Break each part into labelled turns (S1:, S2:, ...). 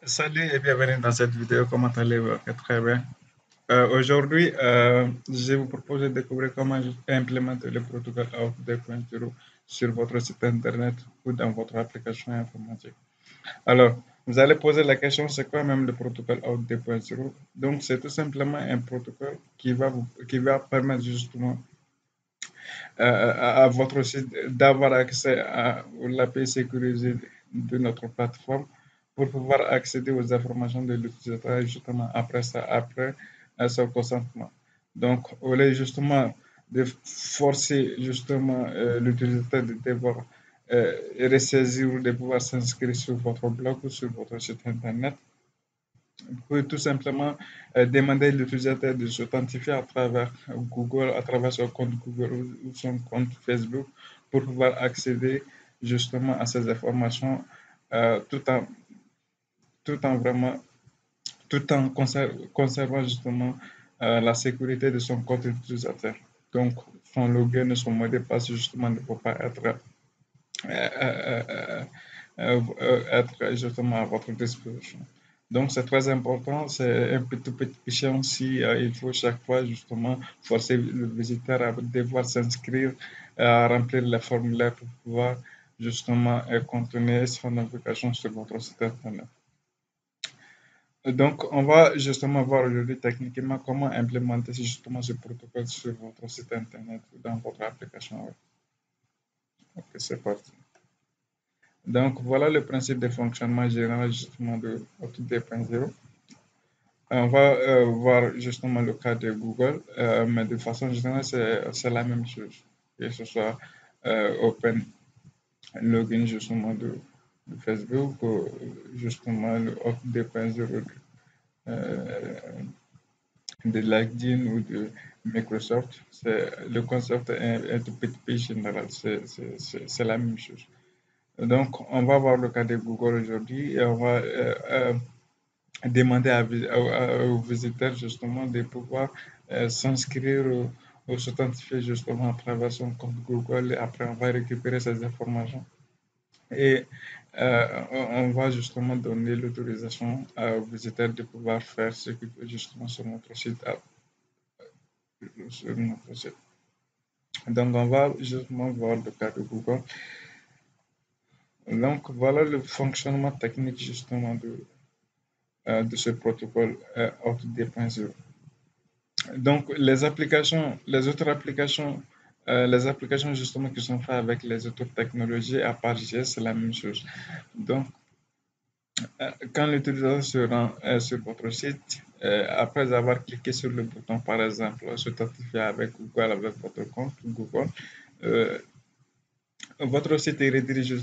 S1: Salut et bienvenue dans cette vidéo. Comment allez-vous? Ok, très bien. Aujourd'hui, je vais vous proposer de découvrir comment implémenter le protocole AUTH 2.0 sur votre site internet ou dans votre application informatique. Alors, vous allez poser la question, c'est quoi même le protocole AUTH 2.0? Donc, c'est tout simplement un protocole qui va permettre justement à votre site d'avoir accès à l'API sécurisée de notre plateforme pour pouvoir accéder aux informations de l'utilisateur justement après ça, après son consentement. Donc, au lieu justement de forcer justement l'utilisateur de devoir ressaisir ou de pouvoir s'inscrire sur votre blog ou sur votre site internet, vous pouvez tout simplement demander à l'utilisateur de s'authentifier à travers Google, à travers son compte Google ou son compte Facebook pour pouvoir accéder justement à ces informations euh, tout en, tout en vraiment, tout en conservant justement la sécurité de son compte utilisateur. Donc, son login et son mot de passe justement ne peut pas être, être justement à votre disposition. Donc, c'est très important. C'est un tout petit péché si il faut chaque fois justement forcer le visiteur à devoir s'inscrire, à remplir le formulaire pour pouvoir justement continuer son navigation sur votre site internet. Donc, on va justement voir aujourd'hui techniquement comment implémenter justement ce protocole sur votre site internet ou dans votre application web. Ok, c'est parti. Donc, voilà le principe de fonctionnement général justement de Auth 2.0. On va voir justement le cas de Google, mais de façon générale, c'est la même chose. Que ce soit Open Login justement de Facebook ou justement le Auth 2.0 de LinkedIn ou de Microsoft. Le concept est un tout petit peu général, c'est la même chose. Donc, on va voir le cas de Google aujourd'hui et on va demander aux visiteurs justement de pouvoir s'inscrire ou s'authentifier justement à travers son compte Google et après on va récupérer ces informations et on va justement donner l'autorisation aux visiteurs de pouvoir faire ce qu'ils veulent justement sur notre site. Sur notre site. Donc on va justement voir le cas de Google. Donc voilà le fonctionnement technique justement de ce protocole Auth 2.0. Donc, les applications justement qui sont faites avec les autres technologies, à part JS, c'est la même chose. Donc, quand l'utilisateur se rend sur votre site, après avoir cliqué sur le bouton, par exemple, s'authentifier avec Google, avec votre compte Google, euh, votre site redirige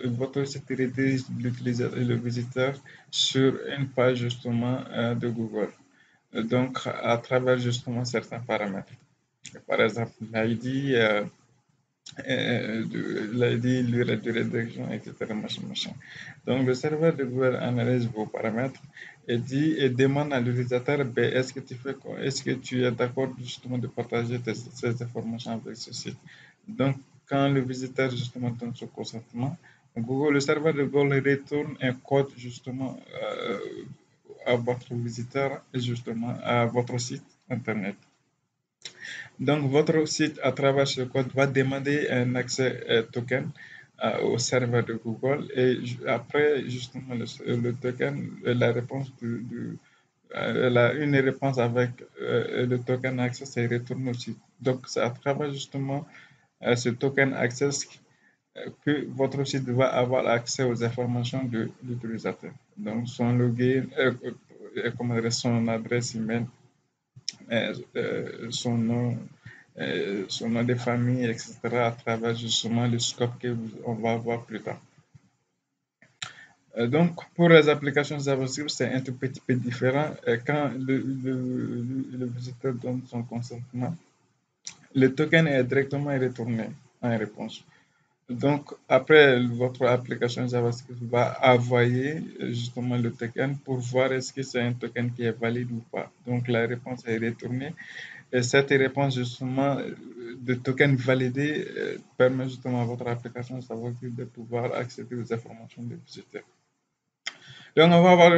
S1: votre site redirige le visiteur sur une page justement de Google. Donc, à travers justement certains paramètres. Par exemple, l'ID, la durée d'action, etc. Machin, machin. Donc, le serveur de Google analyse vos paramètres et demande à l'utilisateur ben, est-ce que tu es d'accord justement de partager ces informations avec ce site. Donc, quand le visiteur justement donne son consentement, le serveur de Google retourne un code justement à votre visiteur et justement à votre site internet. Donc, votre site, à travers ce code, va demander un accès token au serveur de Google et après, justement, le token, la réponse une réponse avec le token access est retourné au site. Donc, c'est à travers justement ce token access que votre site va avoir accès aux informations de l'utilisateur. Donc, son login, son adresse email, son nom de famille, etc., à travers justement le scope qu'on va voir plus tard. Donc, pour les applications JavaScript, c'est un tout petit peu différent. Quand le visiteur donne son consentement, le token est directement retourné en réponse. Donc, après, votre application JavaScript va envoyer justement le token pour voir est-ce que c'est un token qui est valide ou pas. Donc, la réponse est retournée. Et cette réponse justement de token validé permet justement à votre application JavaScript de pouvoir accéder aux informations des visiteurs. Donc, on va voir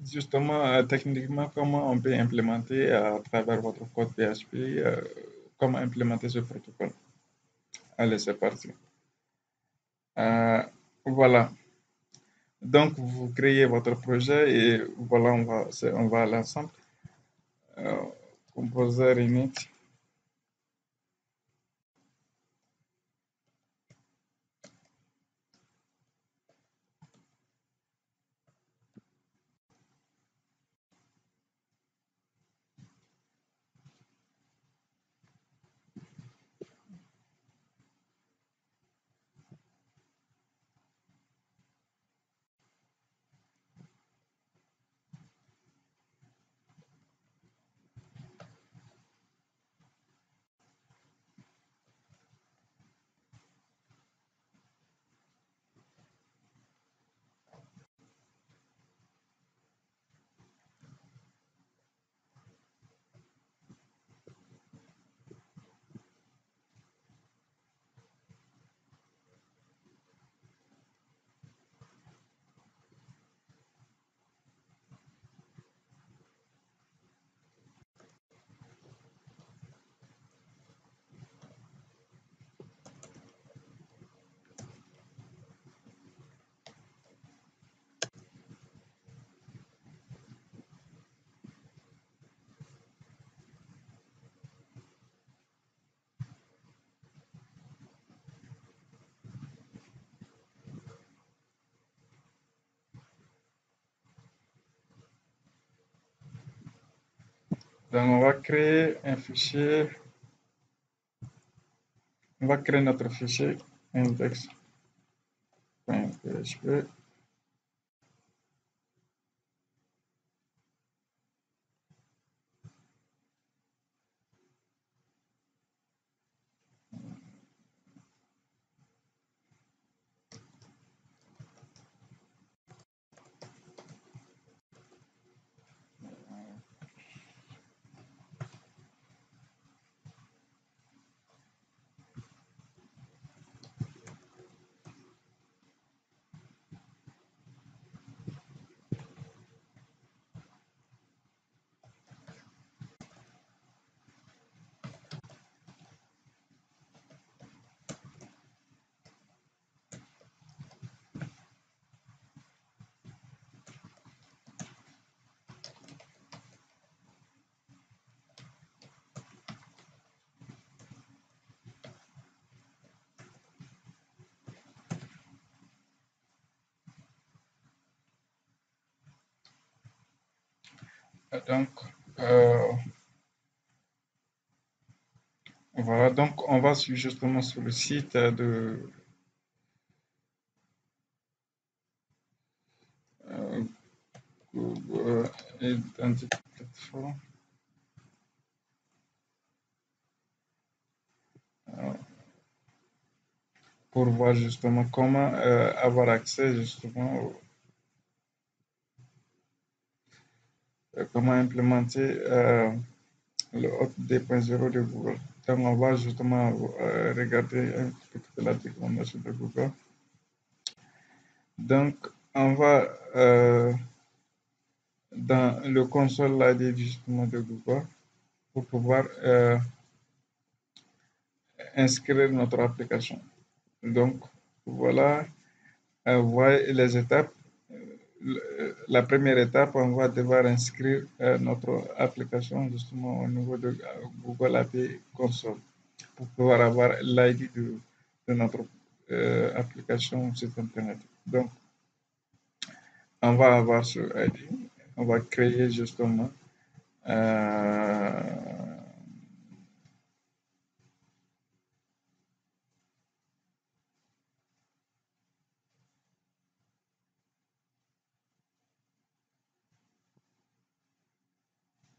S1: justement techniquement comment on peut implémenter à travers votre code PHP, comment implémenter ce protocole. Allez, c'est parti. Voilà. Donc, vous créez votre projet et voilà, on va à l'ensemble. Euh, Composer init. Donc, on va créer un fichier, on va créer notre fichier index.php. Donc, euh, voilà, donc on va justement sur le site de euh, Google Identity Platform euh, pour voir justement comment avoir accès justement, comment implémenter le hop 2.0 de Google. Donc on va justement regarder un petit peu la recommandation de Google. Donc on va dans le console ID justement de Google pour pouvoir inscrire notre application. Donc, voilà, voyez les étapes. La première étape, on va devoir inscrire notre application justement au niveau de Google API Console pour pouvoir avoir l'ID de notre application site internet. Donc, on va avoir ce ID, on va créer justement euh,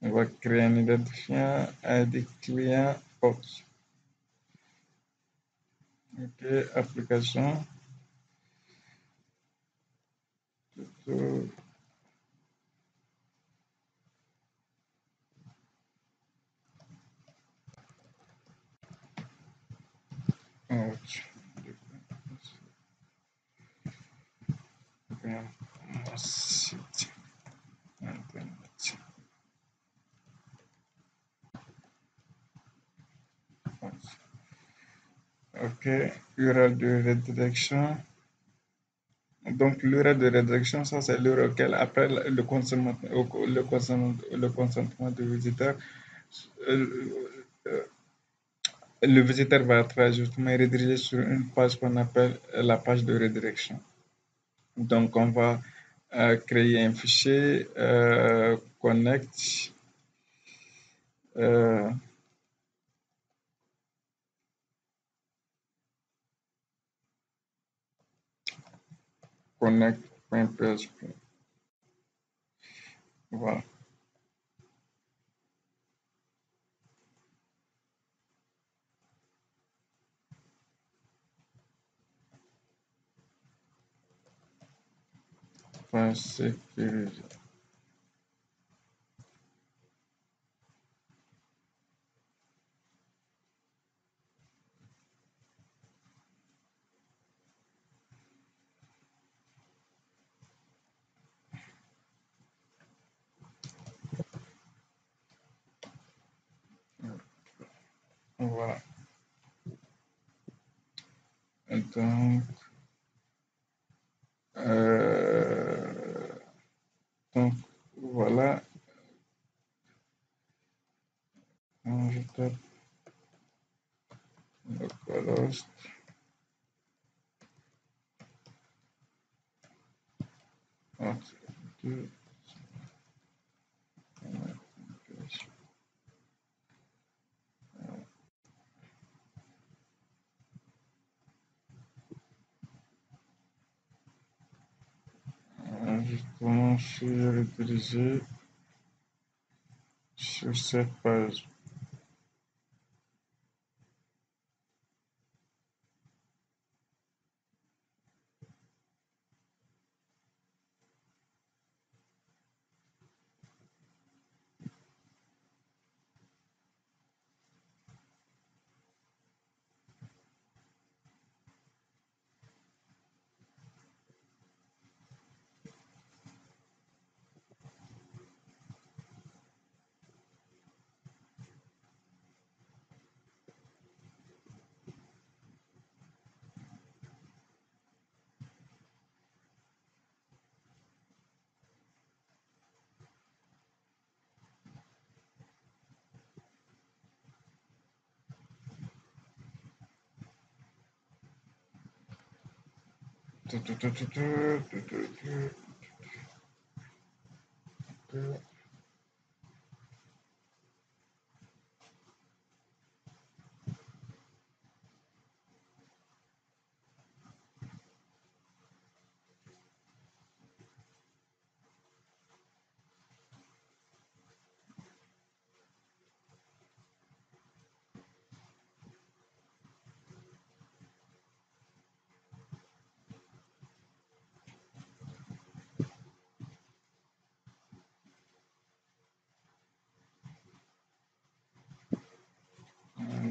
S1: on va créer un identifiant ID client hôte. Ok, application. Euh, hôte. site internet. Ok, URL de rédaction. Donc, l'heure de rédaction, ça, c'est l'heure auquel, après le consentement du visiteur, euh, euh, le visiteur va être justement redirigé sur une page qu'on appelle la page de redirection. Donc, on va créer un fichier connect. euh, Connect.php. Voilà. Page sécurisée. Voilà. Donc, euh, donc voilà. Je tape localhost. Justement, je suis redirigé sur cette page.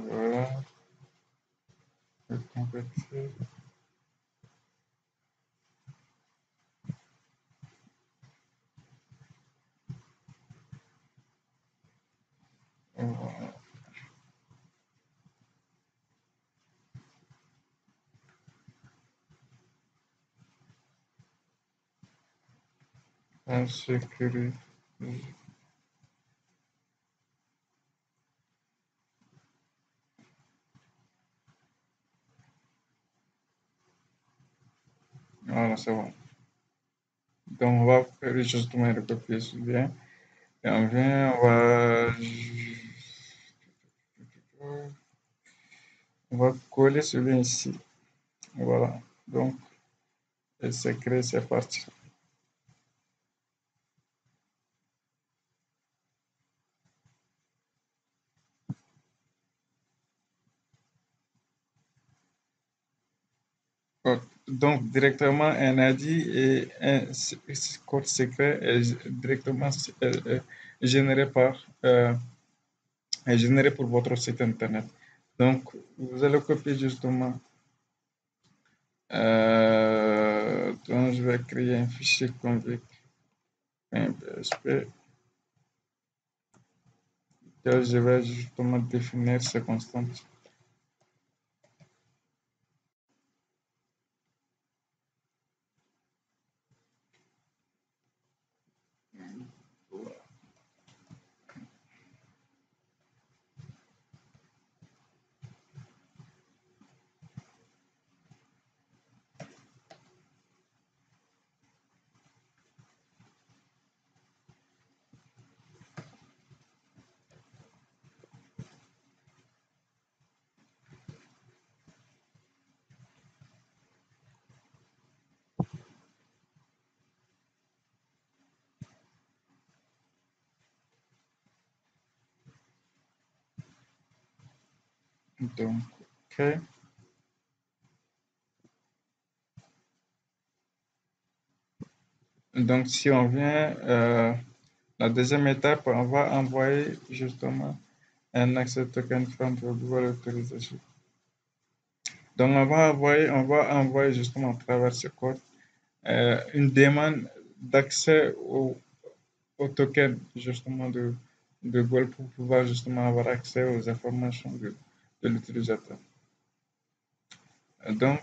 S1: Voilà. Compléter. Voilà. Insécurité. Voilà, c'est bon. Donc, on va faire justement recopier celui-là. Et on vient, on va coller celui ici. Voilà. Donc, c'est créé, c'est parti. Donc, directement, un ID et un code secret est directement généré est généré pour votre site internet. Donc, vous allez copier justement Donc, je vais créer un fichier config.php que je vais justement définir ces constantes. Donc, OK. Donc, si on vient, la deuxième étape, on va envoyer justement un access token from the Google Authorization. Donc, on va envoyer justement à travers ce code une demande d'accès au token justement de Google pour pouvoir justement avoir accès aux informations de l'utilisateur. Donc,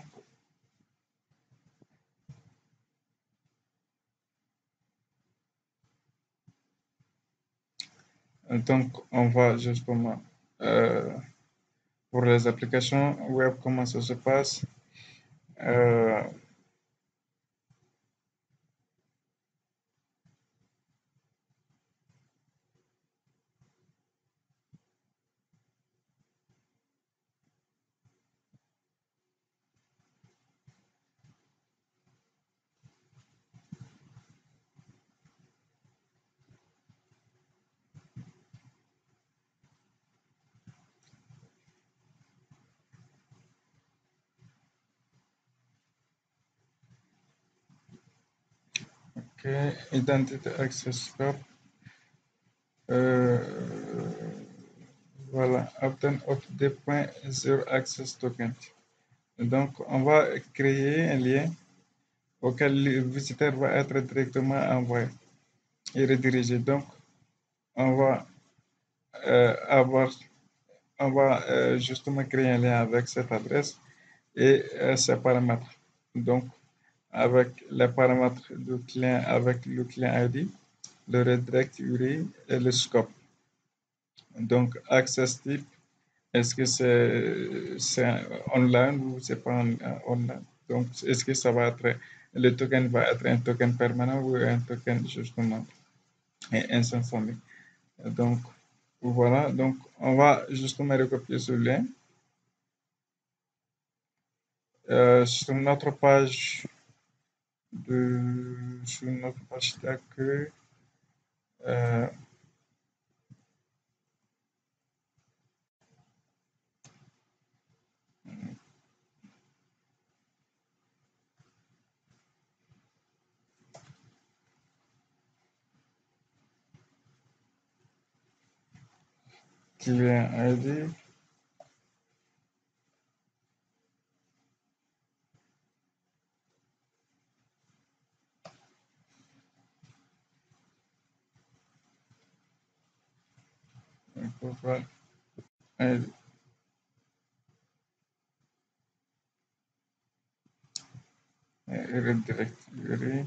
S1: on va justement, pour les applications web, comment ça se passe? Euh, OK, Identity Access Scope. Voilà, Obtain of 2.0 Access Token. Donc, on va créer un lien auquel le visiteur va être directement envoyé et redirigé. Donc, on va avoir, on va justement créer un lien avec cette adresse et ses paramètres. Donc, avec les paramètres du client, avec le client ID, le redirect URI et le scope. Donc, access type, est-ce que c'est online ou c'est pas online? Donc, est-ce que ça va être, le token va être un token permanent ou un token justement instantané? Donc, voilà. Donc, on va justement recopier ce lien sur notre page sur notre page d'accueil. Euh, Client ID. Profile ID. Redirect URI.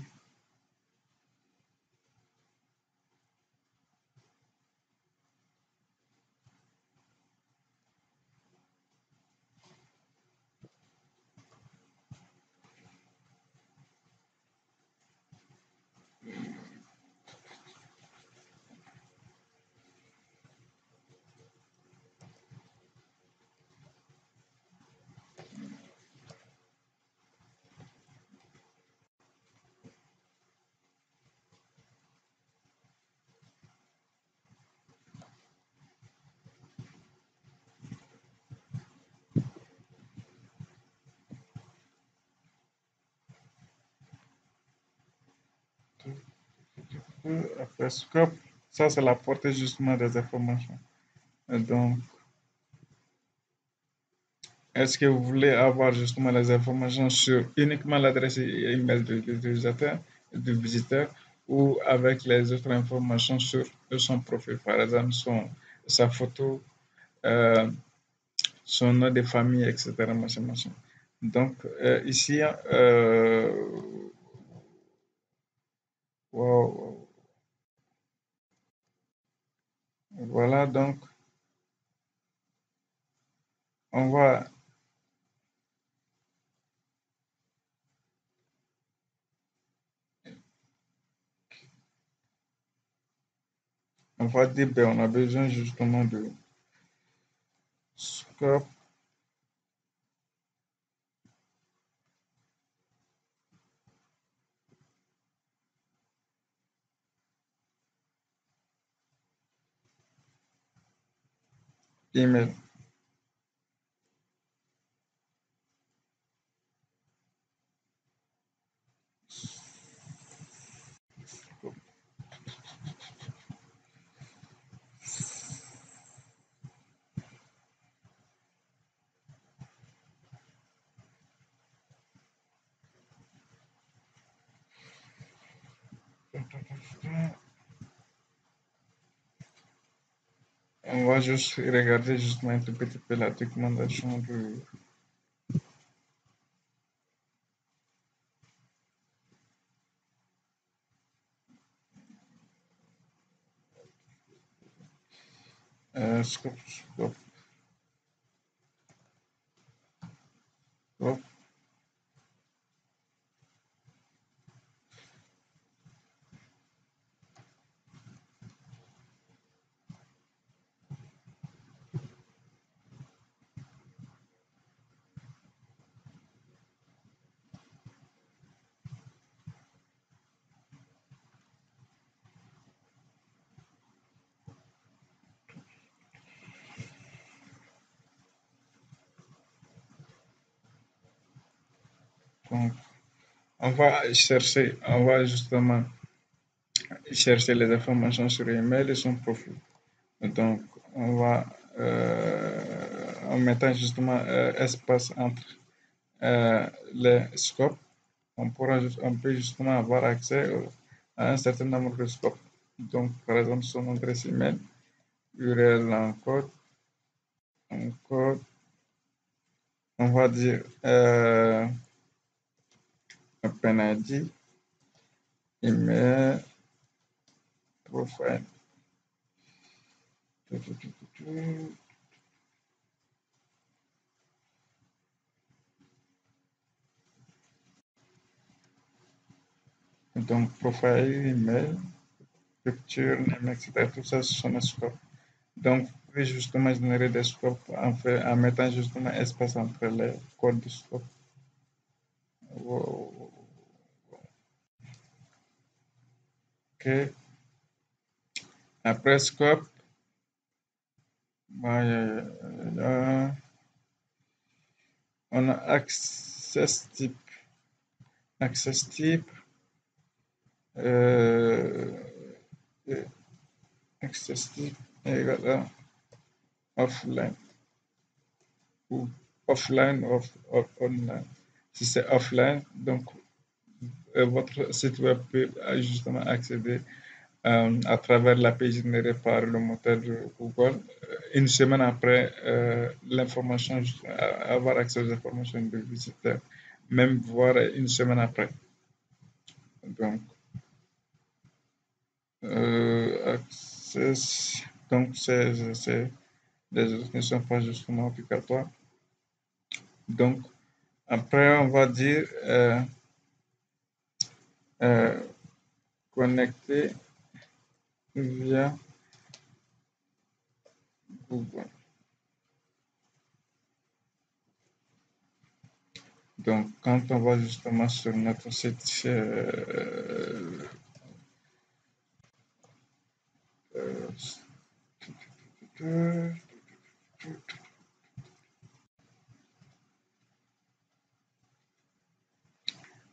S1: Après scope, ça c'est la portée justement des informations. Donc, Est-ce que vous voulez avoir justement les informations sur uniquement l'adresse email de l'utilisateur, du visiteur, ou avec les autres informations sur son profil, par exemple sa photo, euh, son nom de famille, etc. Machin, machin. Donc, ici, wow, voilà, donc, on va, on va dire, ben, on a besoin justement de scope email. On va juste regarder justement un tout petit peu la documentation de scope, scope, scope. Donc, on va justement chercher les informations sur email et son profil. Donc, on va, en mettant justement espace entre les scopes, on peut justement avoir accès à un certain nombre de scopes. Donc, par exemple, son adresse email, URL en code, on va dire OpenID, email, profile. Donc, profile, email, picture, name, etc. Tout ça, ce sont les scopes. Donc, vous pouvez justement générer des scopes en mettant justement espace entre les codes de scope. Wow. OK. Après scope, on a access type. Access type, euh, access type égale à offline ou offline ou online. Si c'est offline, donc votre site web peut justement accéder à travers l'API générée par le moteur de Google. Une semaine après l'information, avoir accès aux informations du visiteur, même voire une semaine après. Donc, access, donc c'est des autres qui ne sont pas justement obligatoires. Donc, après, on va dire euh, connecter via Google. Donc, quand on va justement sur notre site,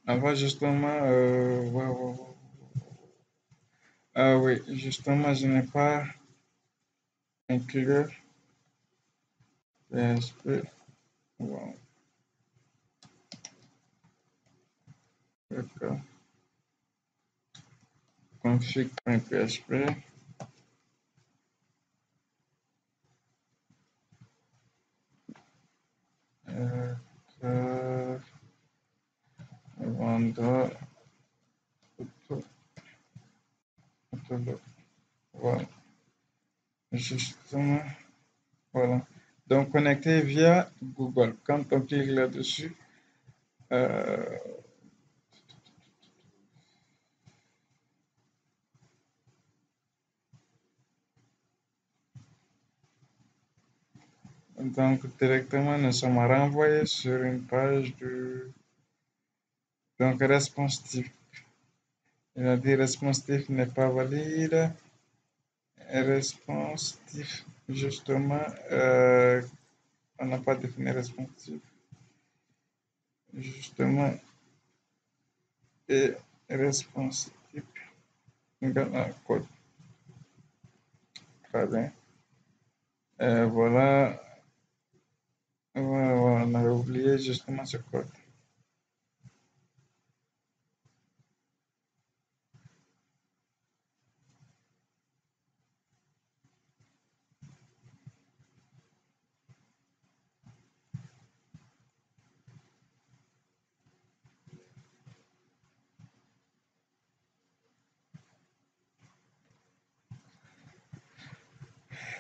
S1: on va justement, ouais, ouais, ouais. Ah oui, justement, je n'ai pas inclus PHP. Wow. D'accord. Config.php. Euh, Vendeur. Voilà. Justement. Voilà. Donc, connecté via Google. Quand on clique là-dessus, euh, donc directement, nous sommes renvoyés sur une page de donc responsive. Il a dit responsive n'est pas valide. Responsif, justement, on n'a pas défini responsif. Justement, et responsif. Regarde un code. Très bien. Voilà. Voilà, voilà, on avait oublié justement ce code.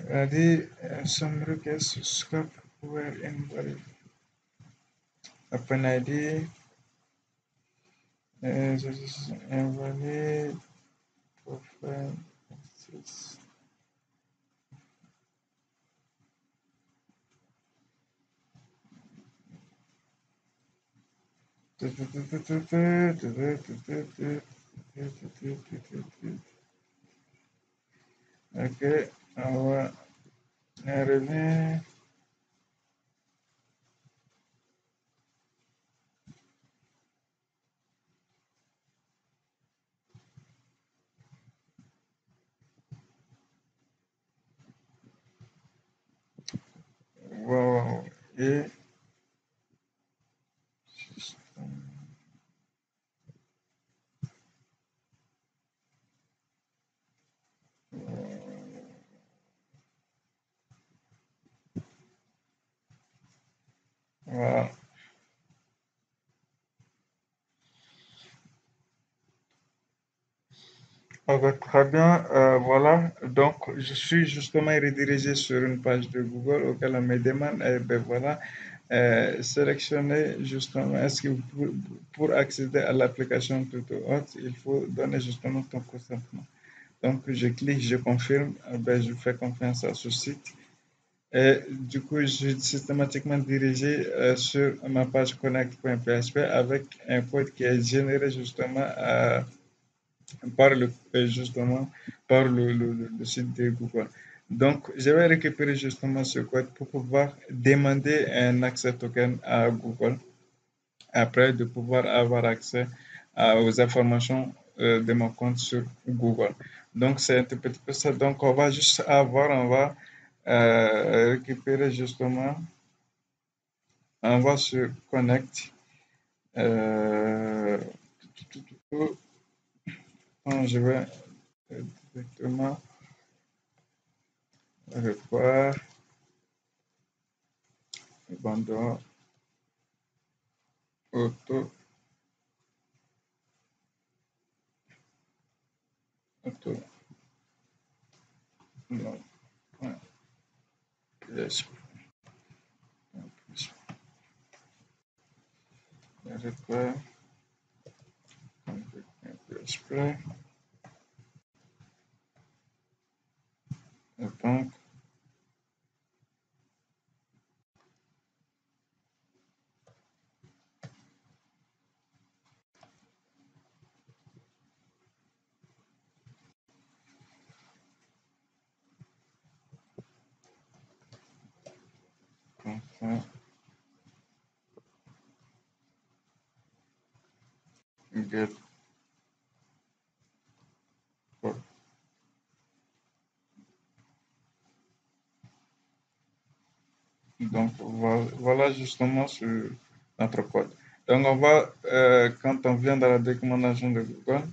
S1: Elle dit some requests scope were invalid. Open ID is invalid. Profile access. Ok, on va arriver. Wow. Et voilà. Ok, très bien. Voilà. Donc, je suis justement redirigé sur une page de Google auquel on me demande, eh ben voilà, sélectionner justement, est-ce que pour accéder à l'application tout autre, il faut donner justement ton consentement. Donc, je clique, je confirme, ben, je fais confiance à ce site. Et du coup, je suis systématiquement dirigé sur ma page connect.php avec un code qui est généré justement par justement par le site de Google. Donc, je vais récupérer justement ce code pour pouvoir demander un accès token à Google après de pouvoir avoir accès aux informations de mon compte sur Google. Donc, c'est un petit peu ça. Donc, on va juste avoir, on va récupérer justement, on va se connect. Euh, je vais directement revoir, abandon, auto, auto, non, point, PHP, revoir, PHP, et donc, enfin, get, for, Donc voilà justement sur notre code. Donc on va, quand on vient dans la documentation de Google,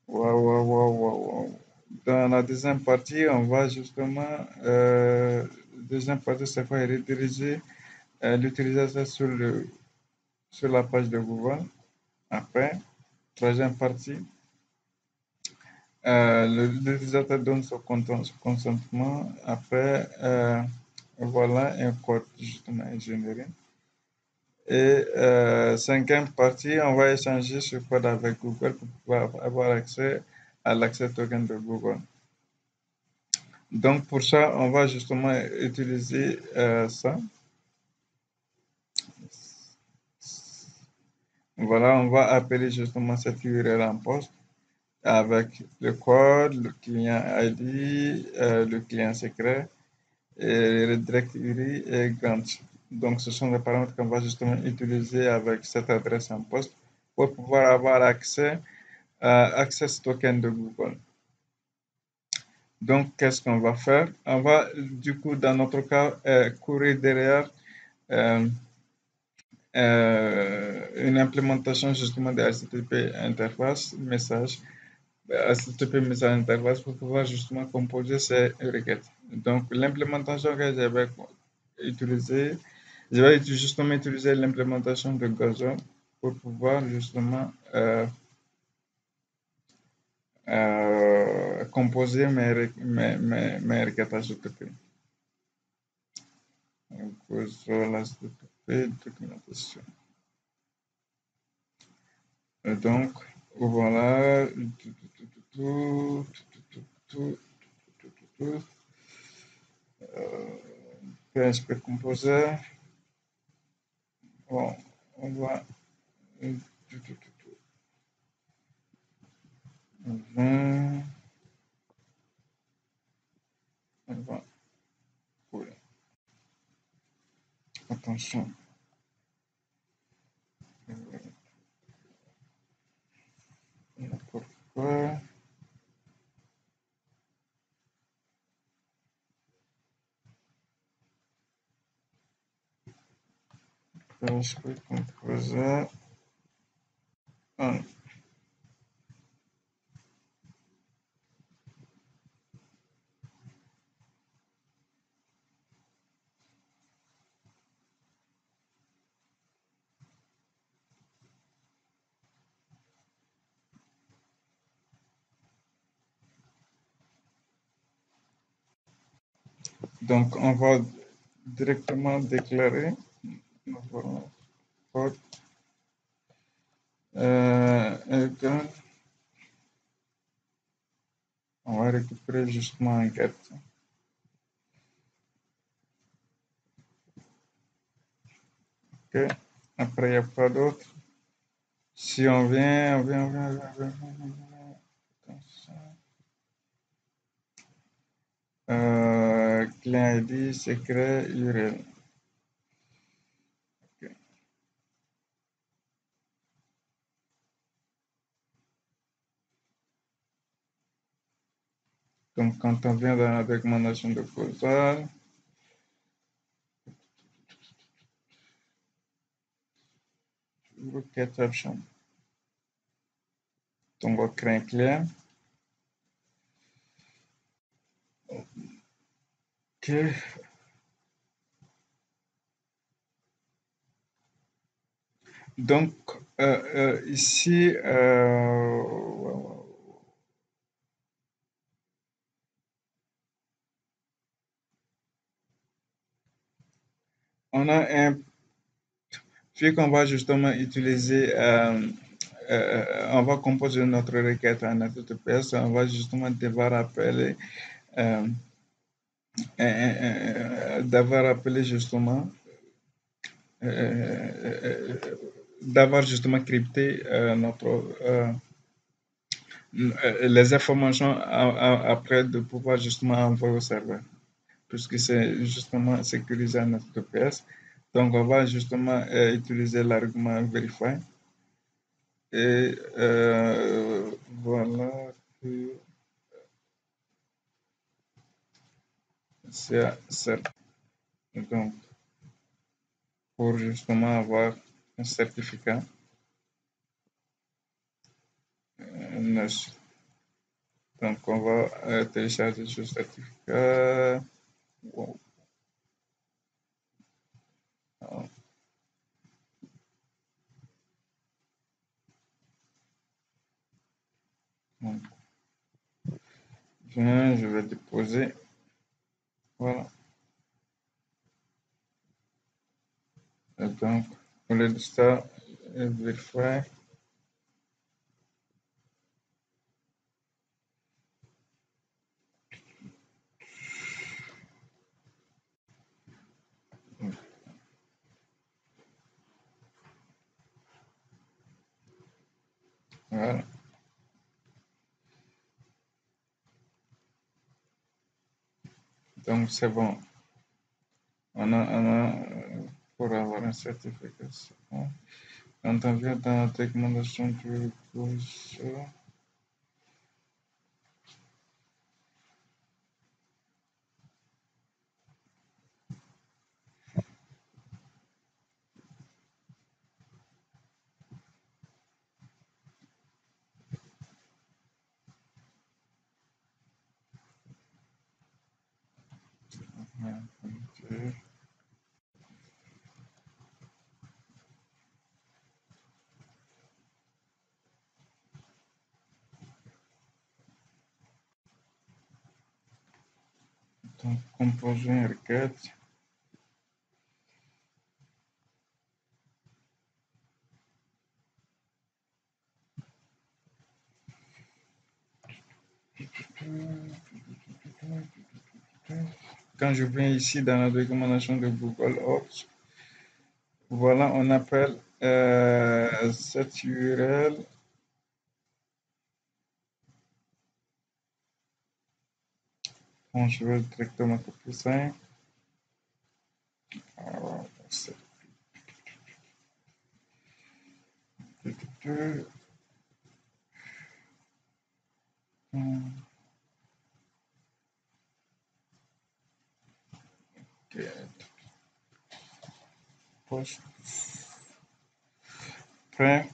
S1: waouh, waouh, waouh, waouh, waouh. Dans la deuxième partie, on va justement, deuxième partie, c'est quoi? Rediriger l'utilisateur sur la page de Google. Après, troisième partie, l'utilisateur donne son consentement. Après, voilà un code justement ingénierie. Et cinquième partie, on va échanger ce code avec Google pour pouvoir avoir accès à l'accès token de Google. Donc pour ça, on va justement utiliser ça. Voilà, on va appeler justement cette URL en poste avec le code, le client ID, le client secret, et redirect URI et Grant. Donc ce sont les paramètres qu'on va justement utiliser avec cette adresse en poste pour pouvoir avoir accès à Access Token de Google. Donc, qu'est-ce qu'on va faire? On va, du coup, dans notre cas, courir derrière euh, une implémentation justement de HTTP interface message, HTTP message interface pour pouvoir justement composer ces requêtes. Donc, l'implémentation que j'avais utilisée, je vais justement utiliser l'implémentation de Gazon pour pouvoir justement composer mes requêtes HTTP. Donc, sur la HTTP documentation. Et donc, voilà. PHP Composer. Bon, on va. On va. Attention. Pourquoi? PHP Composer. Donc, on va directement déclarer notre code. On va récupérer justement un get. Ok. Après, il n'y a pas d'autre. Si on vient, client ID, secret, URL. Okay. Donc, quand on vient dans la documentation de causal, requête option. Donc, on va créer un client. Ok. Donc, ici, on a un, puis qu'on va justement utiliser, on va composer notre requête en HTTPS, on va justement devoir appeler, d'avoir appelé justement, d'avoir justement crypté notre les informations après de pouvoir justement envoyer au serveur, puisque c'est justement sécurisé en HTTPS. Donc, on va justement utiliser l'argument verify. Et voilà que c'est certain. Donc, pour justement avoir un certificat, NES. Donc, on va télécharger ce certificat. Wow. Donc, je vais déposer. Voilà. Et donc, au lieu de ça, verify. Voilà. Donc, c'est bon. Pour avoir un certificat, c'est bon. Quand on vient dans la recommandation du course, donc, composer une requête. Quand je viens ici dans la recommandation de Google Ops, voilà, on appelle cette URL. Bon, je vais directement copier ça. Alors, post prêt.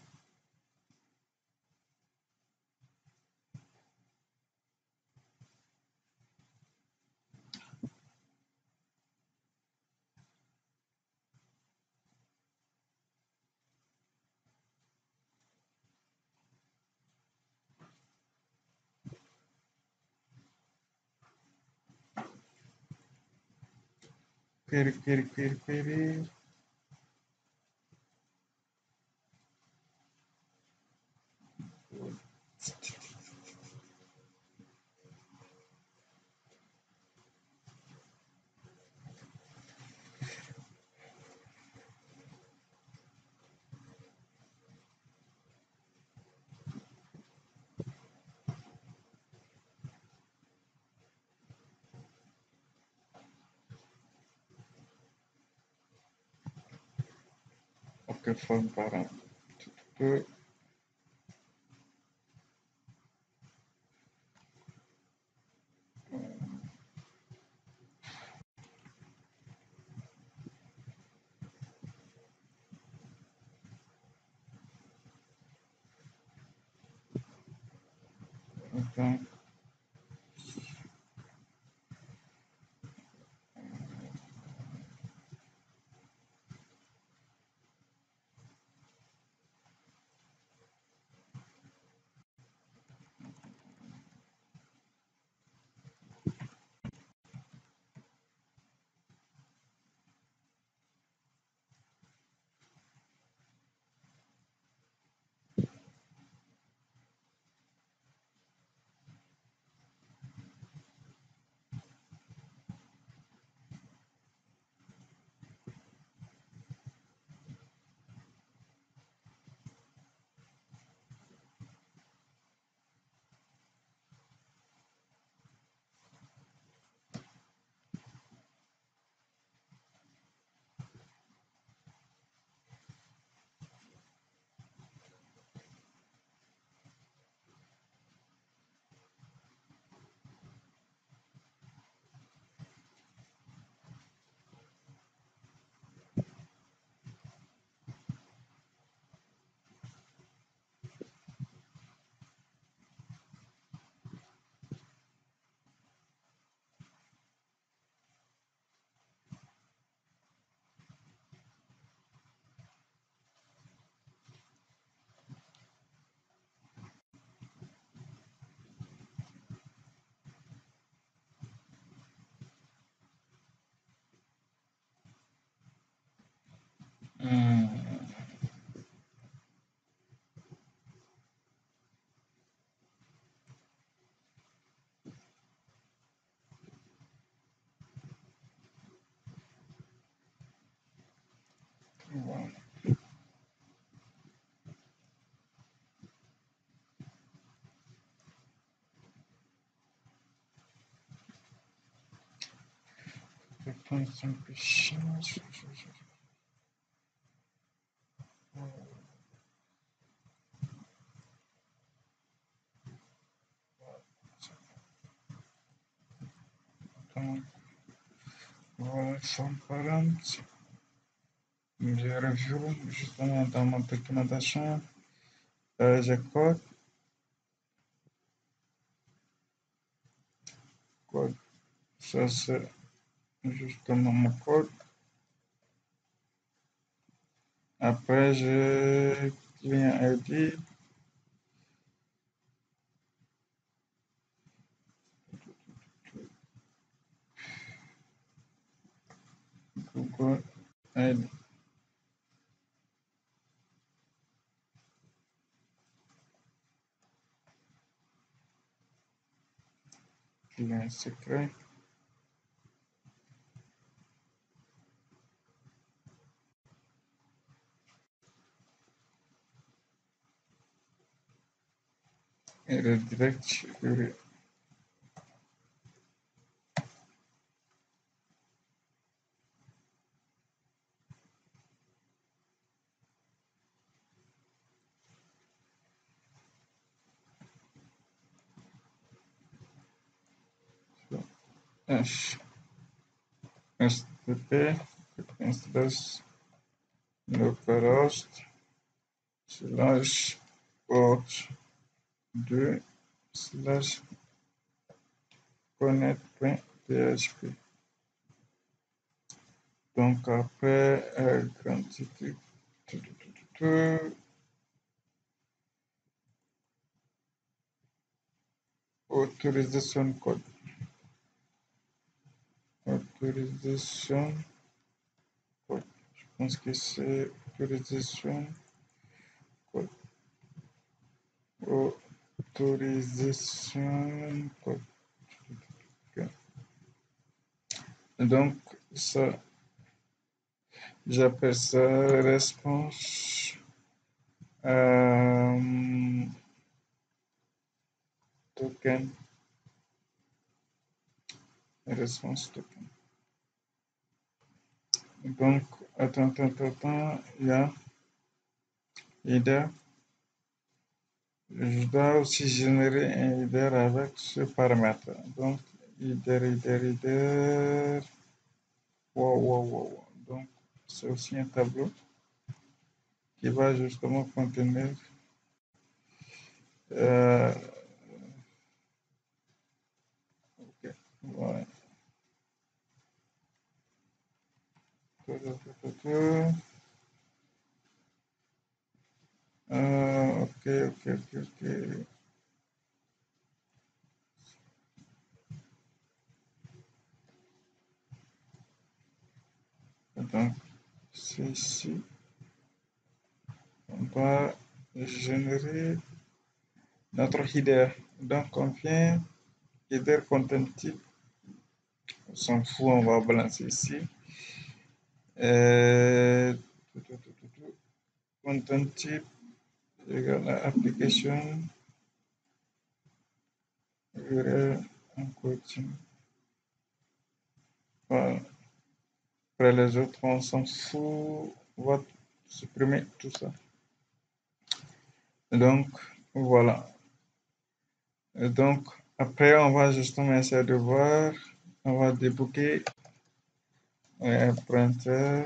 S1: Query. Ok, forme parent. Donc, réponse un peu chiante. Donc, voilà, forme parente. J'ai revu justement dans ma documentation. J'ai code. Code. Ça, c'est justement mon code. Après, j'ai client ID. Google ID. Client secret. Et redirect. H. HTTP. Instance localhost slash port 2 slash connect.php. Donc après, grand titre, autorisation code. Autorisation code. Je pense que c'est autorisation code. Autorisation code. Okay. Donc, ça, j'appelle ça réponse token. Réponse token. Donc, attends, il y a header. Je dois aussi générer un header avec ce paramètre. Donc, header. Wow. Donc, c'est aussi un tableau qui va justement contenir ok, voilà. Ok. Donc, c'est ici. On va générer notre header. Donc, on vient header content type. On s'en fout, on va balancer ici. Content type égale à application URL en coaching. Voilà. Après les autres, on s'en fout. On va supprimer tout ça. Donc, voilà. Et donc, après, on va justement essayer de voir. On va débooker un printer.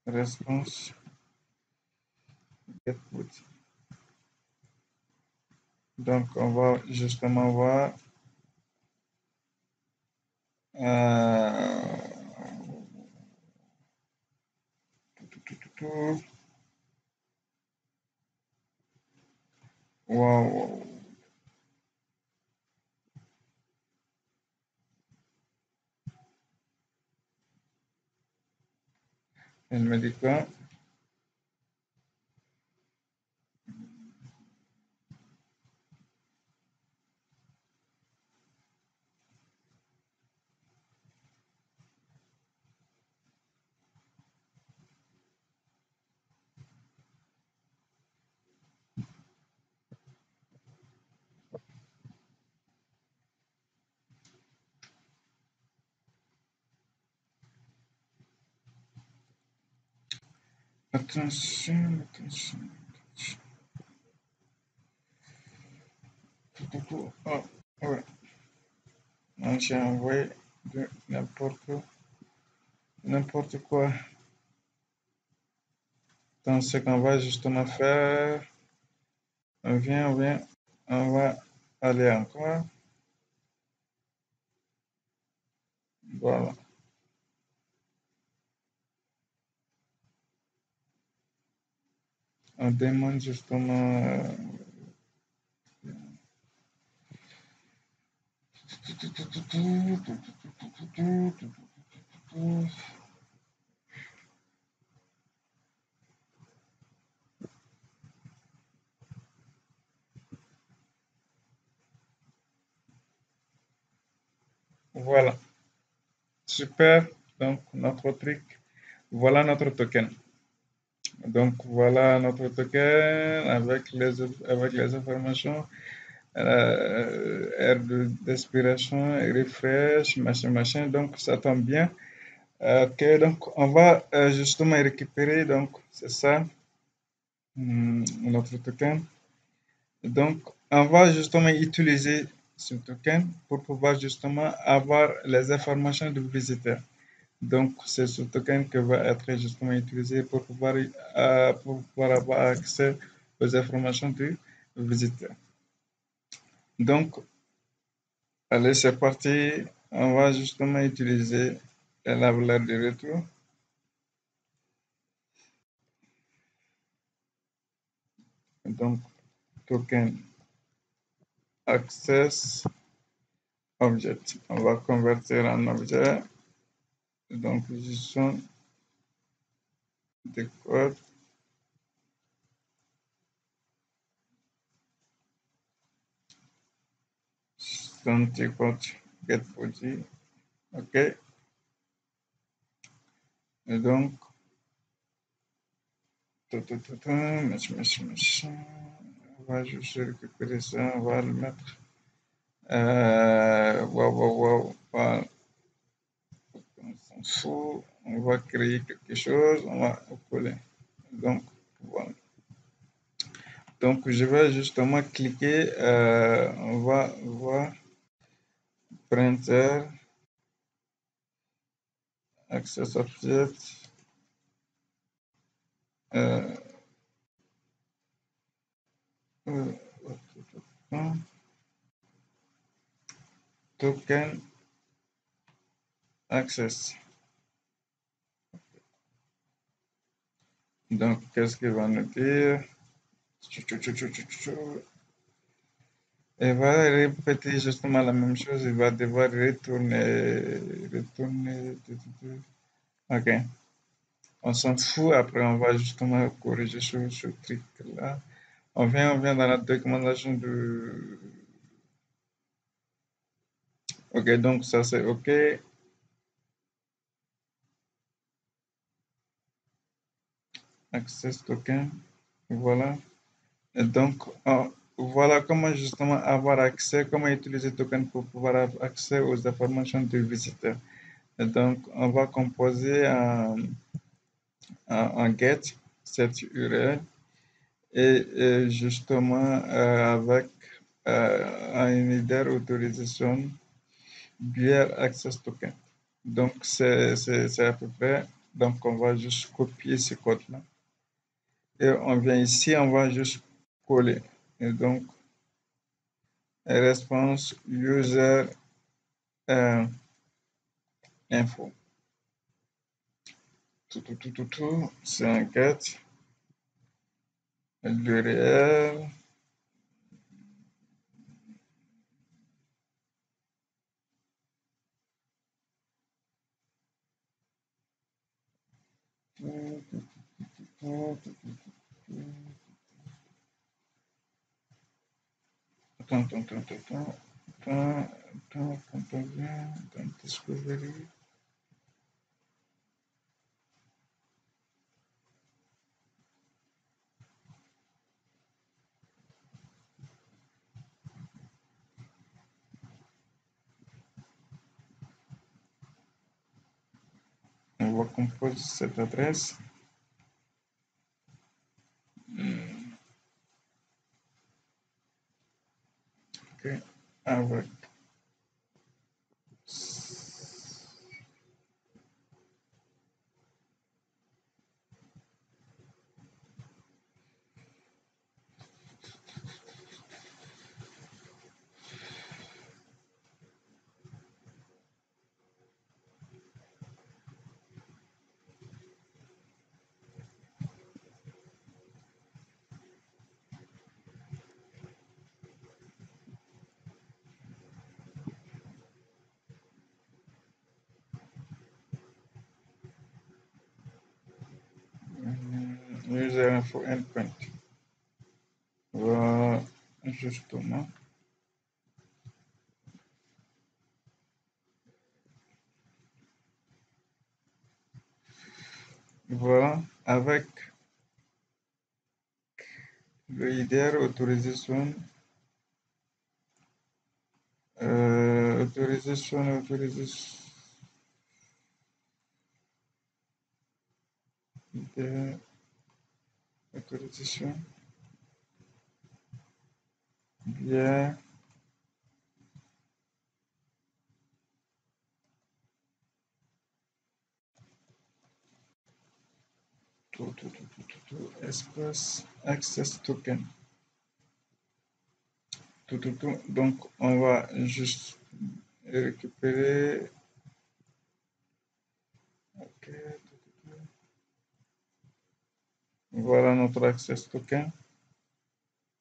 S1: Response. Get put. Donc, on va justement voir. Wow. Elle me dit quoi? Attention, attention. Oh, ouais. J'ai envoyé de n'importe quoi. Donc, ce qu'on va justement faire, on vient, on va aller encore. Voilà. On demande justement. Voilà. Super. Donc, notre truc. Voilà notre token. Donc, voilà notre token avec les informations. Air d'inspiration, refresh, machin, machin. Donc, ça tombe bien. Ok, donc on va justement récupérer, donc c'est ça, notre token. Donc, on va justement utiliser ce token pour pouvoir justement avoir les informations du visiteur. Donc, c'est ce token qui va être justement utilisé pour pouvoir avoir accès aux informations du visiteur. Donc, allez, c'est parti. On va justement utiliser la valeur de retour. Donc, token access object. On va convertir en objet. Donc, gestion des codes. Santé code get body. OK. Et donc, machin. On va juste récupérer ça. On va le mettre. Wow. Voilà. On s'en fout. On va créer quelque chose. On va coller. Donc, voilà. Donc, je vais justement cliquer. On va voir printer, access object, euh, euh, token access. Donc, qu'est-ce qu'il va nous dire? Il va répéter justement la même chose. Il va devoir retourner. OK. On s'en fout. Après, on va justement corriger ce truc-là. On vient dans la documentation de. OK, donc ça c'est OK. Access token. Voilà. Et donc, voilà comment justement avoir accès, comment utiliser token pour pouvoir avoir accès aux informations du visiteur. Et donc, on va composer un get cette URL et justement avec un header authorization BR access token. Donc, c'est à peu près. Donc, on va juste copier ce code-là. Et on vient ici, on va juste coller. Et donc, response user info. C'est un get. L'URL. Discovery. On va composer cette adresse. avec user info endpoint. Voilà, justement. Voilà, avec le IDR autorisation, autorisation, IDR autorisation, bien, espace access token. Donc, on va juste récupérer. Ok, voilà notre access token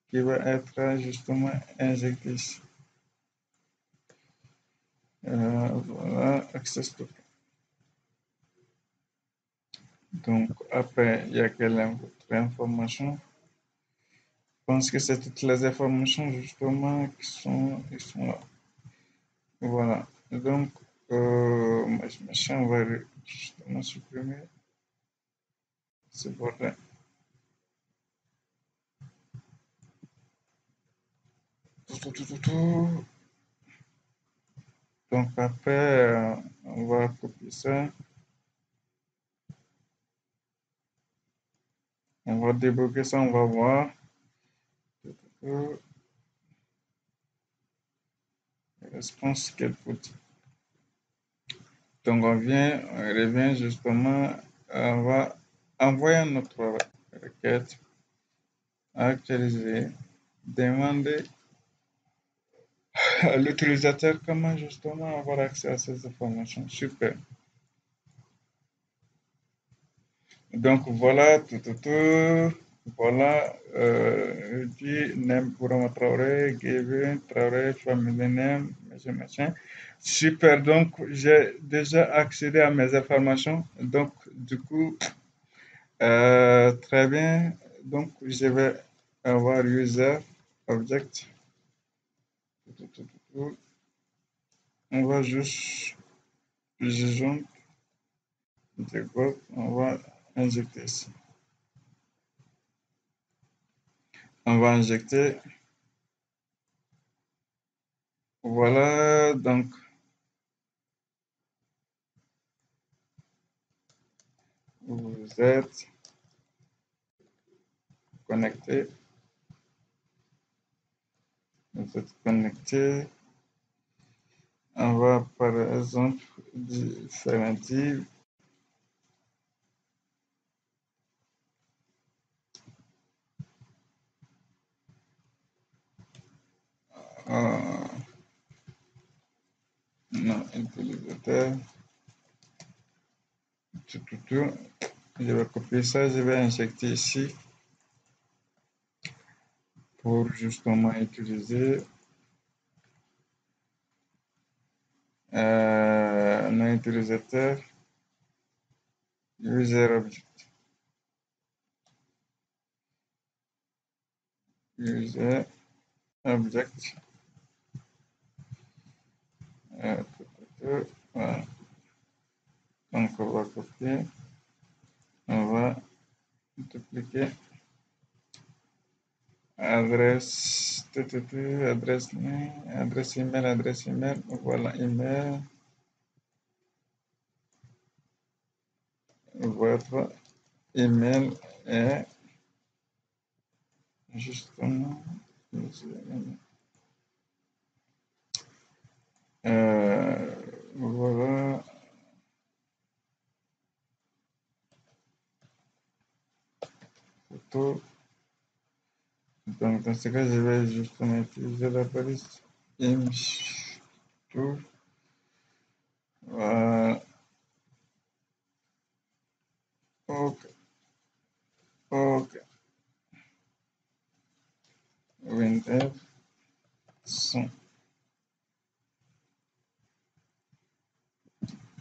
S1: qui va être justement injecté ici. Voilà, access token. Donc, après, il y a quelle autre information? Je pense que c'est toutes les informations justement qui sont là. Voilà. Donc, machin, on va justement supprimer ce bordel. Donc, après, on va copier ça. On va débugger ça, on va voir. Réponse qu'elle faut. Donc, on revient justement, on va envoyer notre requête, actualiser, demander à l'utilisateur comment justement avoir accès à ces informations. Super. Donc, voilà, voilà, dit name Bourama Traoré, Gavin Traoré, family name, machin. Super, donc j'ai déjà accédé à mes informations. Donc, du coup, très bien. Donc, je vais avoir user, object. On va juste, disons, on va injecter ici. On va injecter. Voilà, donc, vous êtes connecté. Vous êtes connecté. On va par exemple faire un div. Non, utilisateur. Je vais copier ça, je vais injecter ici pour justement utiliser un utilisateur user object. User object. Voilà. Donc on va copier, on va dupliquer adresse, adresse email, voilà email, votre email est justement Voilà. Photo. Donc, dans ce cas, je vais justement utiliser la balise image to. Voilà. Ok. Ok. WinF 100.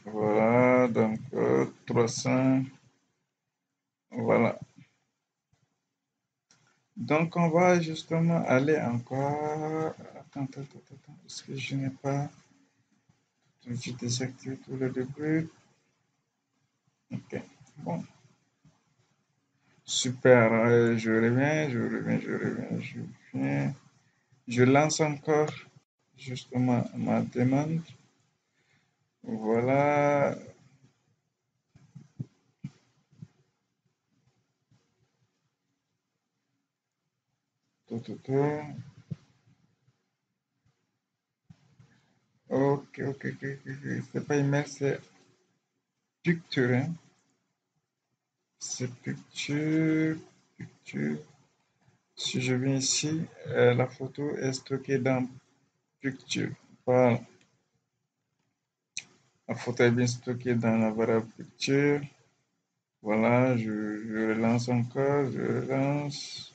S1: Voilà. Donc, 300. Voilà. Donc, on va justement aller encore. Attends, attends, attends, attends. Est-ce que je n'ai pas. Je désactive tout le début. Ok. Bon. Super. Je reviens, je reviens, je reviens, je reviens. Je lance encore justement ma demande. Voilà. Tout, tout, tout. Ok, ok, ok, ok, ok. C'est pas email, c'est picture, hein. C'est picture, picture. Si je viens ici, la photo est stockée dans picture. Voilà. La photo est bien stockée dans la variable picture. Voilà, je relance encore, je relance.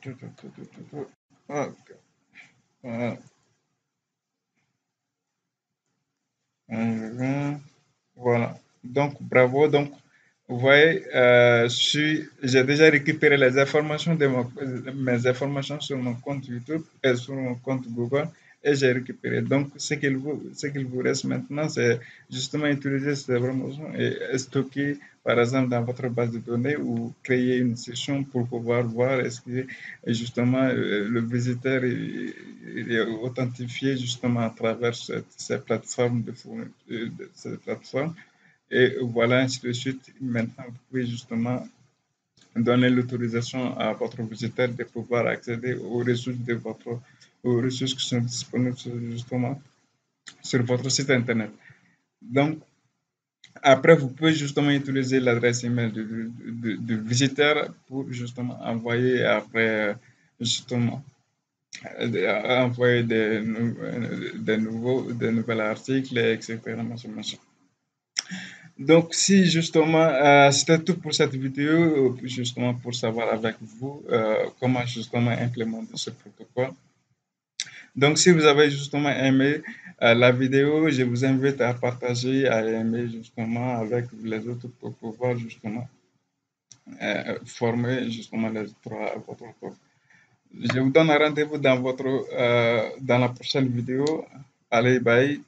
S1: Tout, tout, tout, tout, tout, tout. Ok. Voilà. Je viens. Voilà. Donc, bravo. Donc, vous voyez, j'ai déjà récupéré les informations mes informations sur mon compte YouTube et sur mon compte Google et j'ai récupéré. Donc, ce qu'il vous reste maintenant, c'est justement utiliser ces informations et stocker, par exemple, dans votre base de données ou créer une session pour pouvoir voir est-ce que justement le visiteur est authentifié justement à travers ces plateformes ces plateformes et voilà, ainsi de suite. Maintenant, vous pouvez justement donner l'autorisation à votre visiteur de pouvoir accéder aux ressources qui sont disponibles justement sur votre site internet. Donc, après, vous pouvez justement utiliser l'adresse email du visiteur pour justement envoyer après justement envoyer des nouveaux articles, etc. Machin, machin. Donc, si justement, c'était tout pour cette vidéo, justement pour savoir avec vous comment justement implémenter ce protocole. Donc, si vous avez justement aimé la vidéo, je vous invite à partager, à aimer justement avec les autres pour pouvoir justement former justement les autres à votre tour. Je vous donne rendez-vous dans la prochaine vidéo. Allez, bye.